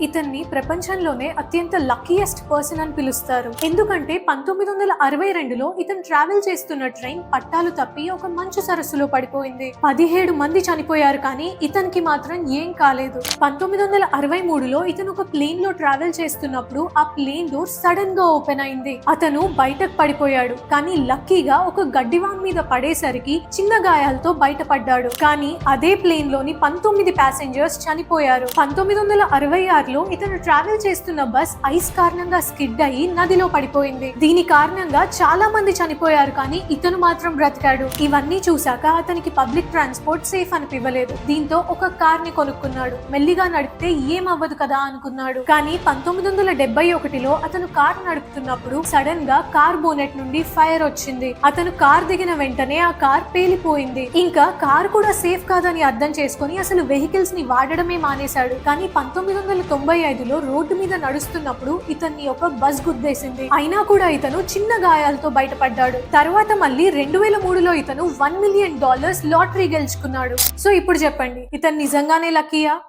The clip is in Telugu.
ఇతన్ని ప్రపంచంలోనే అత్యంత లక్కీయెస్ట్ పర్సన్ అని పిలుస్తారు. ఎందుకంటే 1962లో ఇతను ట్రావెల్ చేస్తున్న ట్రైన్ పట్టాలు తప్పి ఒక మంచు సరస్సులో పడిపోయింది. 17 మంది చనిపోయారు, కానీ ఇతనికి మాత్రం ఏం కాలేదు. 1963లో ఇతను ఒక ప్లేన్ లో ట్రావెల్ చేస్తున్నప్పుడు ఆ ప్లేన్ డోర్ సడన్ గా ఓపెన్ అయింది. అతను బయటకు పడిపోయాడు, కానీ లక్కీగా ఒక గడ్డివాన్ మీద పడేసరికి చిన్న గాయాలతో బయటపడ్డాడు. కానీ అదే ప్లేన్ లోని 19 ప్యాసింజర్స్ చనిపోయారు. 1966లో ఇతను ట్రావెల్ చేస్తున్న బస్ ఐస్ కారణంగా స్కిడ్ అయ్యి నదిలో పడిపోయింది. దీని కారణంగా చాలా మంది చనిపోయారు, కానీ ఇతను మాత్రం బ్రతికాడు. ఇవన్నీ చూశాక అతనికి పబ్లిక్ ట్రాన్స్పోర్ట్ సేఫ్ అనిపించలేదు. దీంతో ఒక కార్ ని కొనుక్కున్నాడు. మెల్లిగా నడిపితే ఏమవ్వదు కదా అనుకున్నాడు. కానీ 1971లో అతను కార్ నడుపుతున్నప్పుడు సడన్ గా కార్ బోనెట్ నుండి ఫైర్ వచ్చింది. అతను కార్ దిగిన వెంటనే ఆ కార్ పేలిపోయింది. ఇంకా కార్ కూడా సేఫ్ కాదని అర్థం చేసుకుని అసలు వెహికల్స్ ని వాడడమే మానేశాడు. కానీ 1995లో రోడ్డు మీద నడుస్తున్నప్పుడు ఇతన్ని ఒక బస్ గుద్దేసింది. అయినా కూడా ఇతను చిన్న గాయాలతో బయటపడ్డాడు. తర్వాత మళ్ళీ 2003లో ఇతను $1 మిలియన్ లాటరీ గెలుచుకున్నాడు. సో ఇప్పుడు చెప్పండి, ఇతను నిజంగానే లక్కీయా?